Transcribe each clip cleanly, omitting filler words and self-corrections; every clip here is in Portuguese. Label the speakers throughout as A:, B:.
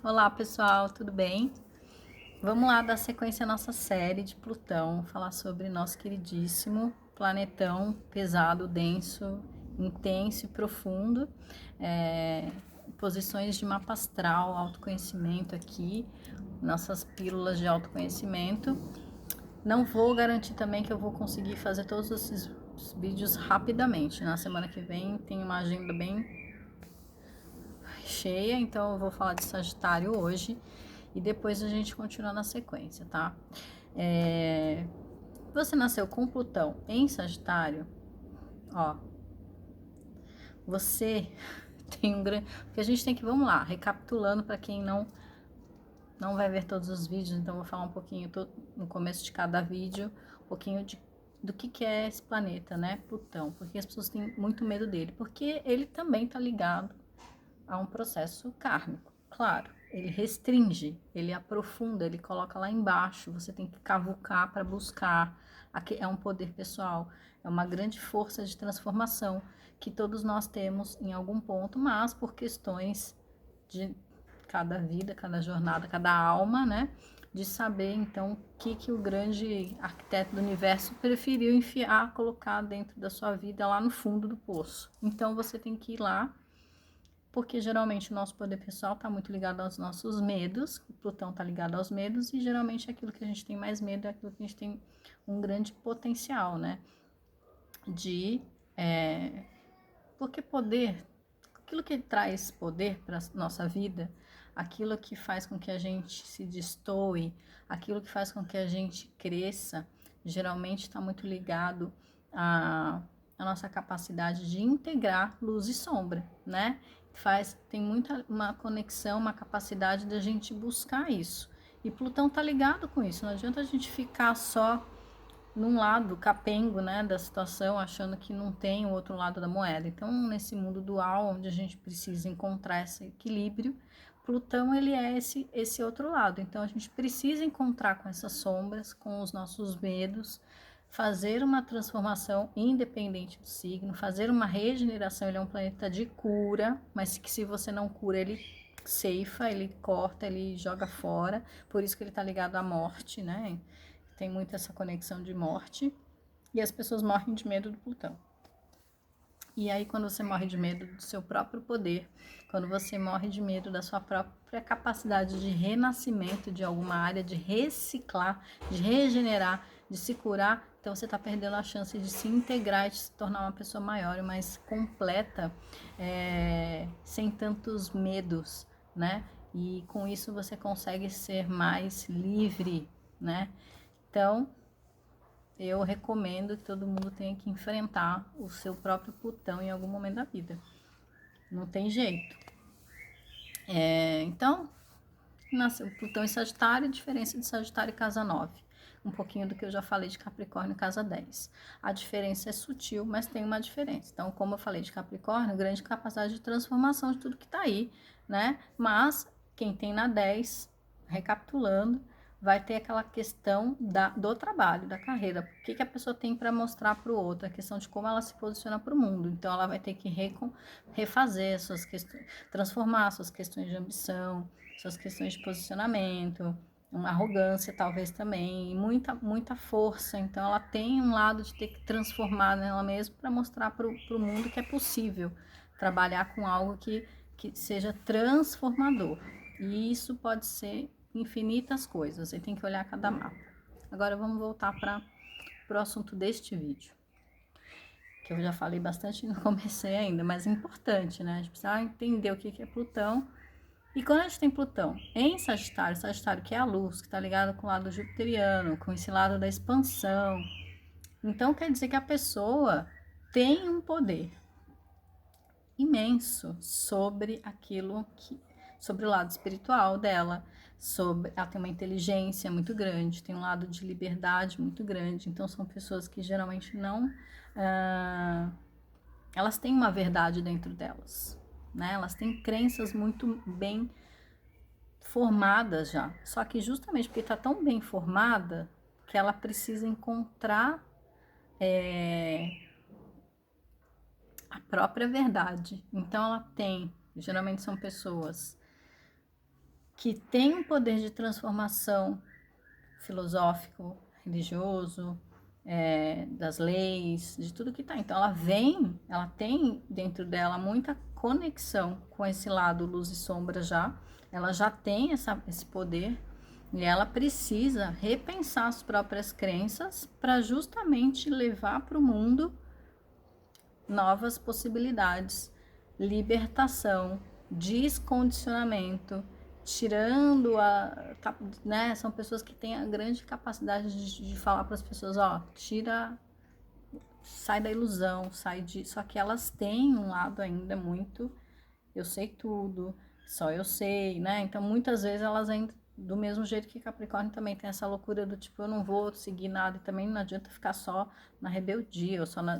A: Olá pessoal, tudo bem? Vamos lá dar sequência à nossa série de Plutão, falar sobre nosso queridíssimo planetão pesado, denso, intenso e profundo. É, Posições de mapa astral, autoconhecimento aqui, nossas pílulas de autoconhecimento. Não vou garantir também que eu vou conseguir fazer todos esses vídeos rapidamente. Na semana que vem tem uma agenda bem cheia, então eu vou falar de Sagitário hoje e depois a gente continua na sequência, tá? É... Você nasceu com Plutão em Sagitário, ó, você tem um grande... Porque a gente tem que, vamos lá, recapitulando para quem não vai ver todos os vídeos, então eu vou falar um pouquinho no começo de cada vídeo, um pouquinho do que é esse planeta, né, Plutão, porque as pessoas têm muito medo dele, porque ele também tá ligado a um processo kármico. Claro, ele restringe, ele aprofunda, ele coloca lá embaixo, você tem que cavucar para buscar. Aqui é um poder pessoal, é uma grande força de transformação que todos nós temos em algum ponto, mas por questões de cada vida, cada jornada, cada alma, né? De saber então o que o grande arquiteto do universo preferiu enfiar, colocar dentro da sua vida lá no fundo do poço. Então você tem que ir lá porque geralmente o nosso poder pessoal está muito ligado aos nossos medos, o Plutão está ligado aos medos, e geralmente aquilo que a gente tem mais medo é aquilo que a gente tem um grande potencial, né? De. Porque poder, aquilo que traz poder para a nossa vida, aquilo que faz com que a gente se destoe, aquilo que faz com que a gente cresça, geralmente está muito ligado a nossa capacidade de integrar luz e sombra, né? Tem muita uma conexão, uma capacidade da gente buscar isso. E Plutão tá ligado com isso. Não adianta a gente ficar só num lado capengo, né, da situação, achando que não tem o outro lado da moeda. Então, nesse mundo dual, onde a gente precisa encontrar esse equilíbrio, Plutão ele é esse outro lado. Então, a gente precisa encontrar com essas sombras, com os nossos medos, fazer uma transformação independente do signo, fazer uma regeneração. Ele é um planeta de cura, mas que se você não cura, ele ceifa, ele corta, ele joga fora. Por isso que ele está ligado à morte, né? Tem muito essa conexão de morte. E as pessoas morrem de medo do Plutão. E aí, quando você morre de medo do seu próprio poder, quando você morre de medo da sua própria capacidade de renascimento de alguma área, de reciclar, de regenerar, de se curar, então você está perdendo a chance de se integrar e de se tornar uma pessoa maior e mais completa, sem tantos medos, né? E com isso você consegue ser mais livre, né? Então, eu recomendo que todo mundo tenha que enfrentar o seu próprio Plutão em algum momento da vida. Não tem jeito. Então, nasceu Plutão em Sagitário, diferença de Sagitário e Casa 9. Um pouquinho do que eu já falei de Capricórnio e Casa 10. A diferença é sutil, mas tem uma diferença. Então, como eu falei de Capricórnio, grande capacidade de transformação de tudo que tá aí, né? Mas quem tem na 10, recapitulando, vai ter aquela questão do trabalho, da carreira. O que a pessoa tem para mostrar para o outro, a questão de como ela se posiciona para o mundo. Então, ela vai ter que refazer suas questões, transformar suas questões de ambição, suas questões de posicionamento, uma arrogância talvez também, muita força. Então, ela tem um lado de ter que transformar nela mesma para mostrar para o mundo que é possível trabalhar com algo que seja transformador. E isso pode ser infinitas coisas, você tem que olhar cada mapa. Agora vamos voltar para o assunto deste vídeo, que eu já falei bastante e não comecei ainda, mas é importante, né? A gente precisa entender o que é Plutão. E quando a gente tem Plutão em Sagitário, Sagitário que é a luz, que está ligado com o lado jupiteriano, com esse lado da expansão, então quer dizer que a pessoa tem um poder imenso sobre sobre o lado espiritual dela, ela tem uma inteligência muito grande, tem um lado de liberdade muito grande. Então são pessoas que geralmente não, elas têm uma verdade dentro delas, né? Elas têm crenças muito bem formadas já. Só que justamente porque está tão bem formada que ela precisa encontrar a própria verdade. Então ela tem, geralmente são pessoas que tem um poder de transformação filosófico, religioso, das leis, de tudo que tá. Então ela tem dentro dela muita conexão com esse lado luz e sombra já. Ela já tem esse poder e ela precisa repensar as próprias crenças para justamente levar para o mundo novas possibilidades, libertação, descondicionamento, tirando né, são pessoas que têm a grande capacidade de falar para as pessoas, ó, sai da ilusão, só que elas têm um lado ainda muito, eu sei tudo, só eu sei, né? Então muitas vezes elas ainda, do mesmo jeito que Capricórnio também tem essa loucura do tipo, eu não vou seguir nada, e também não adianta ficar só na rebeldia, ou só na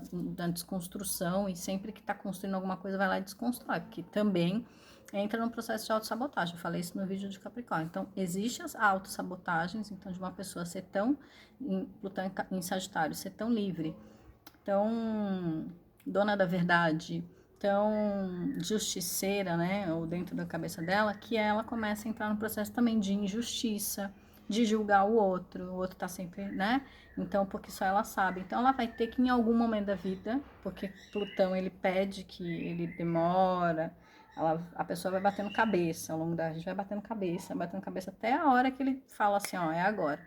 A: desconstrução, e sempre que tá construindo alguma coisa vai lá e desconstrói, porque também entra no processo de autossabotagem. Eu falei isso no vídeo de Capricórnio. Então, existem as autossabotagens, então, de uma pessoa ser tão, Plutão em Sagitário, ser tão livre, tão dona da verdade, tão justiceira, né, ou dentro da cabeça dela, que ela começa a entrar no processo também de injustiça, de julgar o outro tá sempre, né, então, porque só ela sabe. Então, ela vai ter que, em algum momento da vida, porque Plutão, ele pede que ele demora, a pessoa vai batendo cabeça, ao longo da gente vai batendo cabeça, até a hora que ele fala assim, ó, é agora,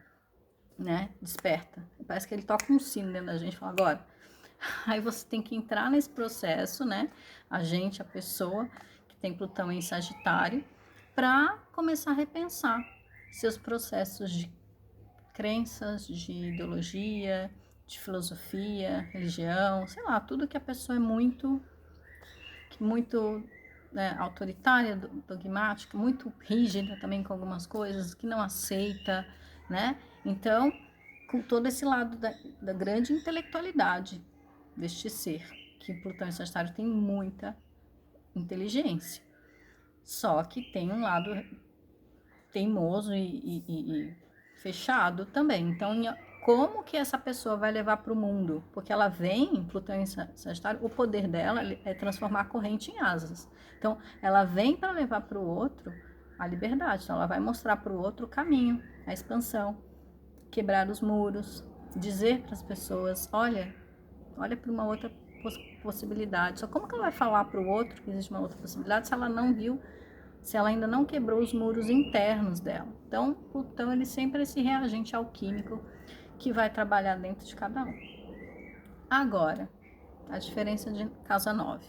A: né, desperta. Parece que ele toca um sino dentro da gente e fala, agora. Aí você tem que entrar nesse processo, né? A pessoa que tem Plutão em Sagitário, para começar a repensar seus processos de crenças, de ideologia, de filosofia, religião, sei lá, tudo que a pessoa é muito, né, autoritária, dogmática, muito rígida também com algumas coisas, que não aceita, né? Então, com todo esse lado da grande intelectualidade deste ser, que Plutão em Sagitário tem muita inteligência, só que tem um lado teimoso e fechado também. Então, como que essa pessoa vai levar para o mundo? Porque ela vem, Plutão em Sagitário, o poder dela é transformar a corrente em asas. Então, ela vem para levar para o outro a liberdade. Então, ela vai mostrar para o outro o caminho, a expansão, quebrar os muros, dizer para as pessoas, olha para uma outra possibilidade. Só como que ela vai falar para o outro que existe uma outra possibilidade se ela não viu, se ela ainda não quebrou os muros internos dela? Então, Plutão, ele sempre é esse reagente alquímico que vai trabalhar dentro de cada um. Agora, a diferença de casa 9.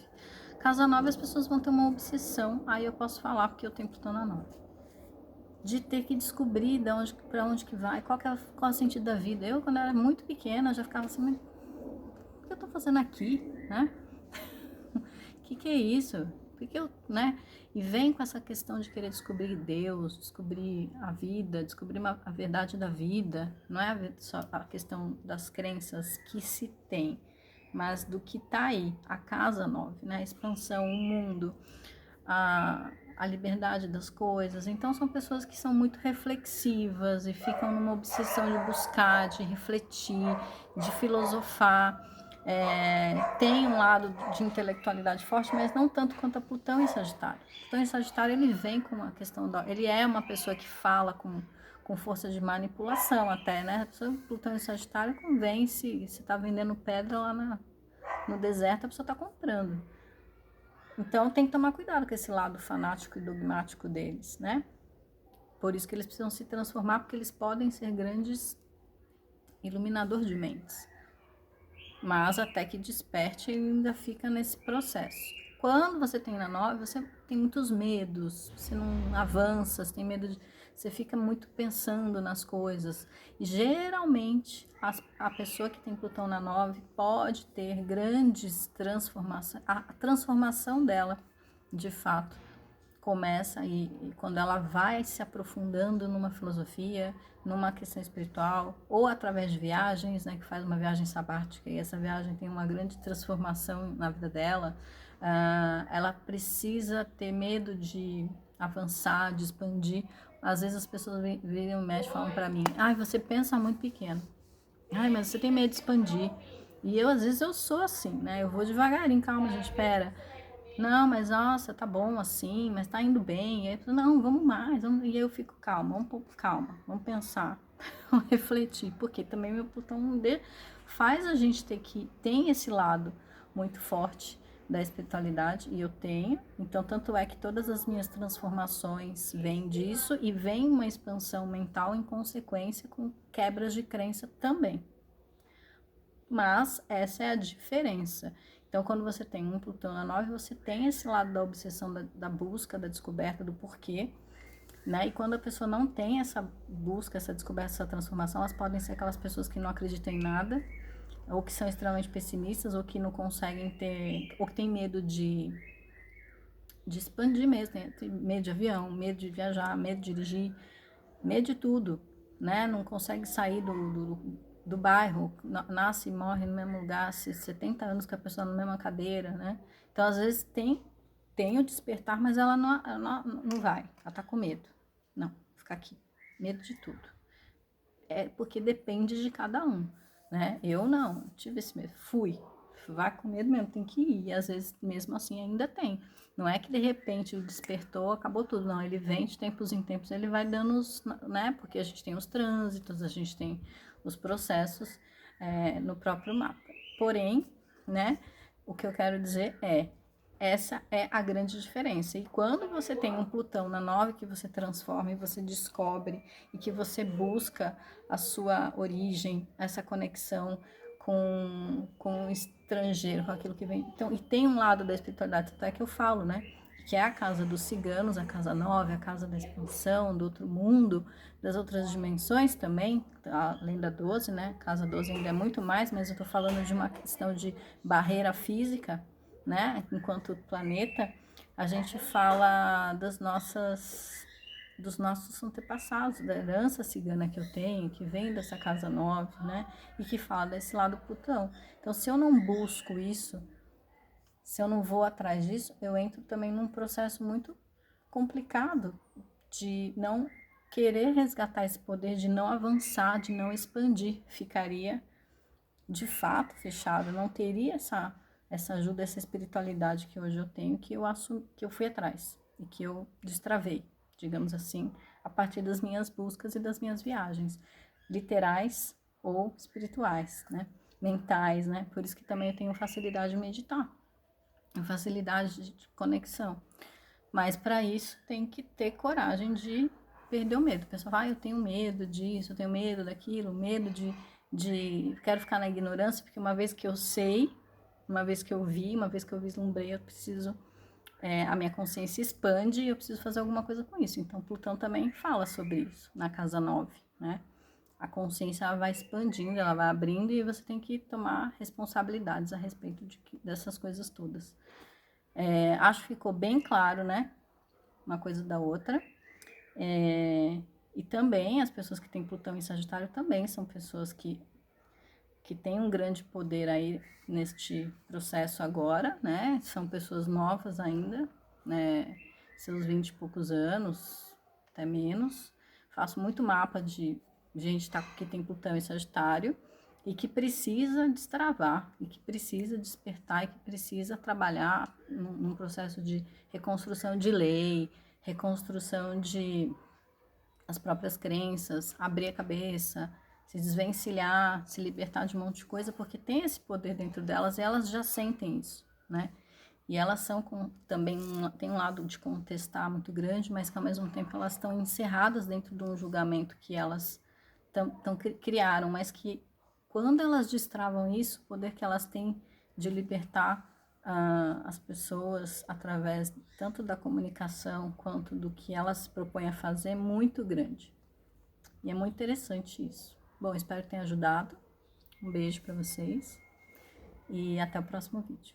A: Casa 9, as pessoas vão ter uma obsessão, aí eu posso falar porque eu tenho Plutão na 9. De ter que descobrir para onde que vai, qual é o sentido da vida. Eu, quando era muito pequena, já ficava assim, mas o que eu tô fazendo aqui, né? O que é isso? Porque eu, né? E vem com essa questão de querer descobrir Deus, descobrir a vida, descobrir a verdade da vida. Não é só a questão das crenças que se tem, mas do que tá aí, a casa 9, né? A expansão, o mundo, a liberdade das coisas. Então, são pessoas que são muito reflexivas e ficam numa obsessão de buscar, de refletir, de filosofar. Tem um lado de intelectualidade forte, mas não tanto quanto a Plutão em Sagitário. Plutão em Sagitário, ele vem com uma questão ele é uma pessoa que fala com força de manipulação até, né? A pessoa, Plutão em Sagitário, convence, você tá vendendo pedra lá no deserto, a pessoa tá comprando. Então tem que tomar cuidado com esse lado fanático e dogmático deles, né? Por isso que eles precisam se transformar, porque eles podem ser grandes iluminadores de mentes. Mas até que desperte, ele ainda fica nesse processo. Quando você tem na 9, você tem muitos medos, você não avança, você tem medo você fica muito pensando nas coisas. E geralmente a pessoa que tem Plutão na 9 pode ter grandes transformações. A transformação dela, de fato, começa e quando ela vai se aprofundando numa filosofia, numa questão espiritual, ou através de viagens, né, que faz uma viagem sabática, e essa viagem tem uma grande transformação na vida dela, ela precisa ter medo de avançar, de expandir. Às vezes as pessoas virem um médico e falam para mim, você pensa muito pequeno, mas você tem medo de expandir. E eu, às vezes, eu sou assim, né, eu vou devagarinho, calma, gente, espera. não, mas nossa, tá bom assim, mas tá indo bem. E aí, não, vamos mais. E aí eu fico calma, calma, vamos pensar, vamos refletir, porque também meu Plutão faz a gente ter que, tem esse lado muito forte da espiritualidade, e eu tenho, então tanto é que todas as minhas transformações vêm disso, e vem uma expansão mental em consequência com quebras de crença também. Mas essa é a diferença. Então, quando você tem um Plutão na 9, você tem esse lado da obsessão, da busca, da descoberta do porquê, né? E quando a pessoa não tem essa busca, essa descoberta, essa transformação, elas podem ser aquelas pessoas que não acreditam em nada, ou que são extremamente pessimistas, ou que não conseguem ter, ou que têm medo de expandir mesmo, né? Tem medo de avião, medo de viajar, medo de dirigir, medo de tudo, né? Não consegue sair do bairro, nasce e morre no mesmo lugar, 70 anos com a pessoa na mesma cadeira, né? Então, às vezes, tem o despertar, mas ela não vai, ela tá com medo. Não, ficar aqui, medo de tudo. É porque depende de cada um, né? Eu não, tive esse medo, vai com medo mesmo, tem que ir, e às vezes mesmo assim ainda tem. Não é que de repente despertou, acabou tudo, não, ele vem de tempos em tempos, ele vai dando os, né? Porque a gente tem os trânsitos, a gente tem os processos no próprio mapa. Porém, né, o que eu quero dizer essa é a grande diferença. E quando você tem um Plutão na 9 que você transforma e você descobre e que você busca a sua origem, essa conexão com o estrangeiro, com aquilo que vem. Então, e tem um lado da espiritualidade, até que eu falo, né? Que é a casa dos ciganos, a casa 9, a casa da expansão, do outro mundo, das outras dimensões também, além da 12, né? Casa 12 ainda é muito mais, mas eu tô falando de uma questão de barreira física, né? Enquanto planeta, a gente fala dos nossos antepassados, da herança cigana que eu tenho, que vem dessa casa 9, né? E que fala desse lado Plutão. Então, se eu não busco isso, se eu não vou atrás disso, eu entro também num processo muito complicado de não querer resgatar esse poder, de não avançar, de não expandir. Ficaria de fato fechado, não teria essa ajuda, essa espiritualidade que hoje eu tenho, que eu assumi, que eu fui atrás e que eu destravei, digamos assim, a partir das minhas buscas e das minhas viagens, literais ou espirituais, né? Mentais, né? Por isso que também eu tenho facilidade de meditar, facilidade de conexão. Mas para isso tem que ter coragem de perder o medo. O pessoal fala, eu tenho medo disso, eu tenho medo daquilo, medo de quero ficar na ignorância, porque uma vez que eu sei, uma vez que eu vi, uma vez que eu vislumbrei, eu preciso, a minha consciência expande e eu preciso fazer alguma coisa com isso. Então, Plutão também fala sobre isso na casa 9, né? A consciência ela vai expandindo, ela vai abrindo e você tem que tomar responsabilidades a respeito dessas coisas todas. Acho que ficou bem claro, né? Uma coisa da outra. E também as pessoas que têm Plutão em Sagitário também são pessoas que têm um grande poder aí neste processo agora, né? São pessoas novas ainda, né? Seus 20 e poucos anos, até menos. Faço muito mapa de gente que tem Plutão em Sagitário e que precisa destravar, e que precisa despertar, e que precisa trabalhar num processo de reconstrução de lei, reconstrução de as próprias crenças, abrir a cabeça, se desvencilhar, se libertar de um monte de coisa, porque tem esse poder dentro delas e elas já sentem isso, né? E elas são também, tem um lado de contestar muito grande, mas que ao mesmo tempo elas estão encerradas dentro de um julgamento que elas criaram, mas que quando elas destravam isso, o poder que elas têm de libertar as pessoas através tanto da comunicação quanto do que elas se propõem a fazer é muito grande. E é muito interessante isso. Bom, espero que tenha ajudado. Um beijo para vocês e até o próximo vídeo.